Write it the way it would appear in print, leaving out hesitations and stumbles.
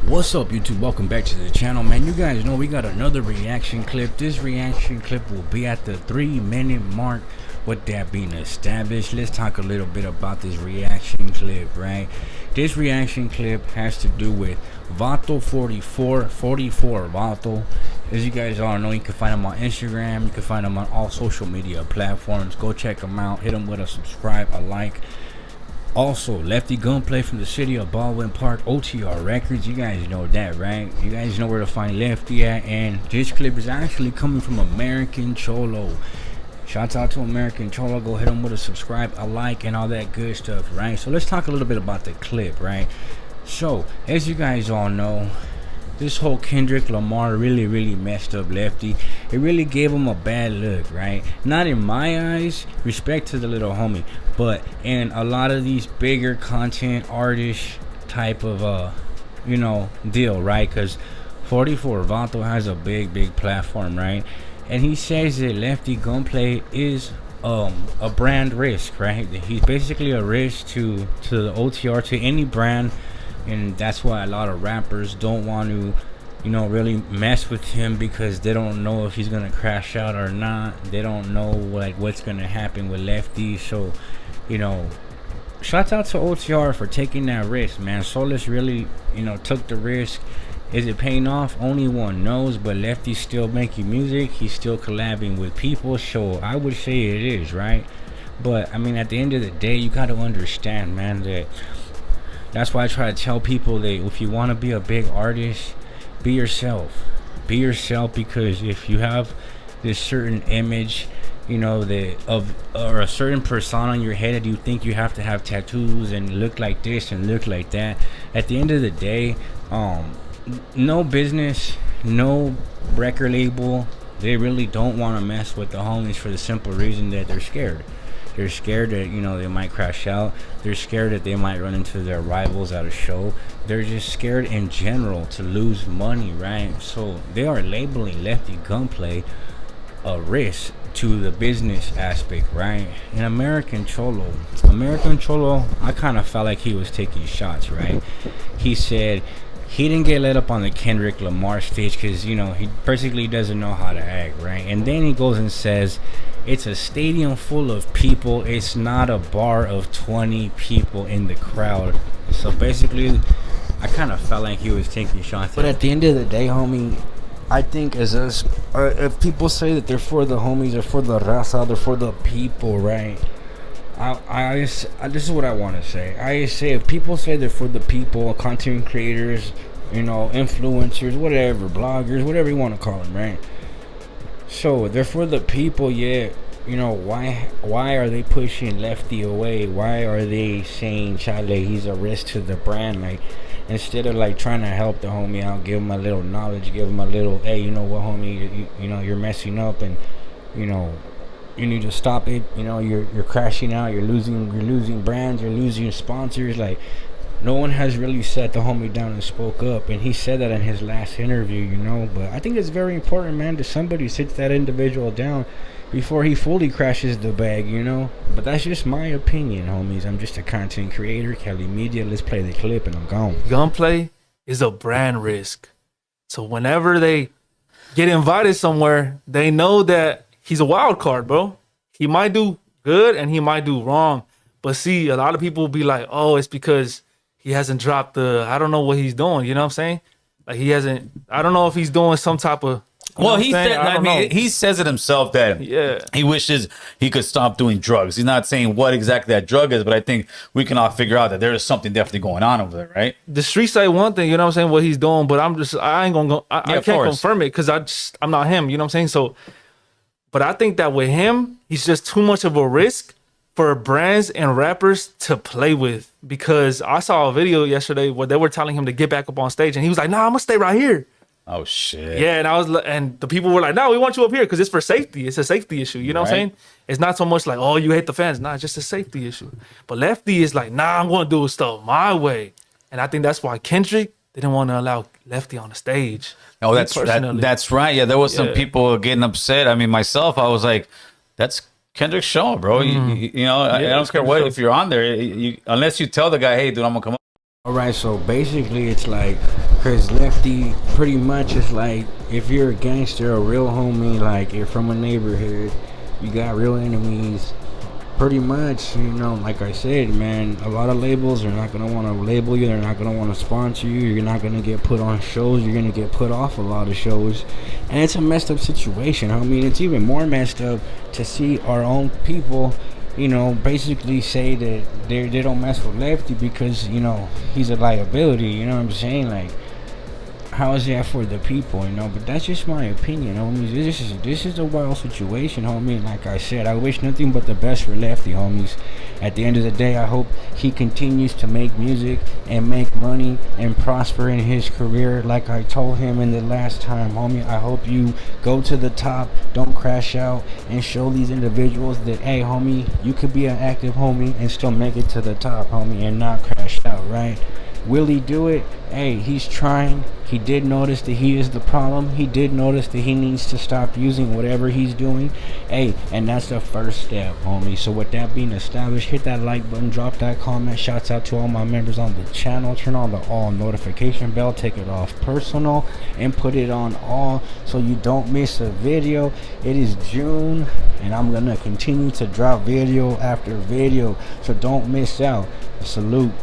What's up, YouTube? Welcome back to the channel, man. You guys know we got another reaction clip. This reaction clip will be at the 3-minute mark. With that being established, let's talk a little bit about this reaction clip, right? This reaction clip has to do with VATO 44 VATO. As you guys all know, you can find him on Instagram, you can find him on all social media platforms. Go check him out, hit him with a subscribe, a like. Also, Lefty Gunplay from the city of Baldwin Park, OTR Records. You guys know that, right? You guys know where to find Lefty at. And this clip is actually coming from American Cholo. Shouts out to American Cholo. Go hit him with a subscribe, a like, and all that good stuff, right? So let's talk a little bit about the clip, right? So, as you guys all know, this whole Kendrick Lamar really messed up Lefty. It really gave him a bad look, right? Not in my eyes, respect to the little homie, but in a lot of these bigger content artists type of deal, right? Because 44 VATO has a big platform, right? And he says that Lefty Gunplay is a brand risk, right? He's basically a risk to the OTR, to any brand. And that's why a lot of rappers don't want to, really mess with him, because they don't know if he's gonna crash out or not. They don't know like what's gonna happen with Lefty. So, shouts out to OTR for taking that risk, man. Solus really, took the risk. Is it paying off? Only one knows. But Lefty's still making music. He's still collabing with people. So I would say it is, right? But I mean, at the end of the day, you got to understand, man, that. That's why I try to tell people that if you want to be a big artist, be yourself. Be yourself, because if you have this certain image, or a certain persona in your head that you think you have to have tattoos and look like this and look like that, at the end of the day, no business, no record label, they really don't want to mess with the homies, for the simple reason that they're scared. They're scared that, they might crash out. They're scared that they might run into their rivals at a show. They're just scared in general to lose money, right? So they are labeling Lefty Gunplay a risk to the business aspect, right? And American Cholo, I kind of felt like he was taking shots, right? He said he didn't get let up on the Kendrick Lamar stage because, he basically doesn't know how to act, right? And then he goes and says, it's a stadium full of people. It's not a bar of 20 people in the crowd. So basically, I kind of felt like he was taking shots. But at the end of the day, homie, I think as us, if people say that they're for the homies or for the raza, they're for the people, right? This is what I want to say. I say if people say they're for the people, content creators, influencers, whatever, bloggers, whatever you want to call them, right? So they're for the people, yet why are they pushing Lefty away? Why are they saying Chale, he's a risk to the brand? Like, instead of like trying to help the homie out, give him a little knowledge, give him a little, hey, you know what, homie, you're messing up, and you need to stop it. You're crashing out, you're losing brands, you're losing sponsors. Like, no one has really sat the homie down and spoke up, and he said that in his last interview, but I think it's very important, man, that somebody sits that individual down before he fully crashes the bag, but that's just my opinion, homies. I'm just a content creator, Kelly Media. Let's play the clip and I'm gone. Gunplay is a brand risk, so whenever they get invited somewhere, they know that he's a wild card, bro. He might do good and he might do wrong, but see, a lot of people will be like, oh, it's because he hasn't dropped I don't know what he's doing. You know what I'm saying? Like, he hasn't, I don't know if he's doing some type of, well, he said, he says it himself that he wishes he could stop doing drugs. He's not saying what exactly that drug is, but I think we can all figure out that there is something definitely going on over there, right? The streets say one thing, you know what I'm saying, what he's doing, but I ain't gonna go, I can't confirm it because I'm not him, you know what I'm saying? So, but I think that with him, he's just too much of a risk for brands and rappers to play with, because I saw a video yesterday where they were telling him to get back up on stage and he was like, nah, I'm gonna stay right here. Oh shit. Yeah, and the people were like, no, we want you up here because it's for safety. It's a safety issue. You know what I'm saying? It's not so much like, oh, you hate the fans. Nah, it's just a safety issue. But Lefty is like, nah, I'm gonna do stuff my way. And I think that's why Kendrick didn't want to allow Lefty on the stage. Oh, that's right. Yeah, there was some people getting upset. I mean, myself, I was like, that's Kendrick's show, bro. I don't care what, if you're on there, unless you tell the guy, hey, dude, I'm gonna come up. All right, so basically it's like, cause Lefty pretty much is like, if you're a gangster, a real homie, like you're from a neighborhood, you got real enemies. Pretty much, you know, like I said, man, a lot of labels are not gonna want to label you. They're not gonna want to sponsor you. You're not gonna get put on shows. You're gonna get put off a lot of shows, and it's a messed up situation. I mean, it's even more messed up to see our own people, you know, basically say that they don't mess with Lefty because, you know, he's a liability. You know what I'm saying? Like, how is that for the people, you know? But that's just my opinion, homies. This is a wild situation, homie. Like I said, I wish nothing but the best for Lefty, homies. At the end of the day, I hope he continues to make music and make money and prosper in his career. Like I told him in the last time, homie, I hope you go to the top, don't crash out, and show these individuals that, hey, homie, you could be an active homie and still make it to the top, homie, and not crash out, right? Will he do it? Hey, he's trying. He did notice that he is the problem. He did notice that he needs to stop using whatever he's doing. Hey, and that's the first step, homie. So with that being established, hit that like button, drop that comment. Shouts out to all my members on the channel. Turn on the all notification bell. Take it off personal and put it on all so you don't miss a video. It is June and I'm gonna continue to drop video after video, so don't miss out. Salute.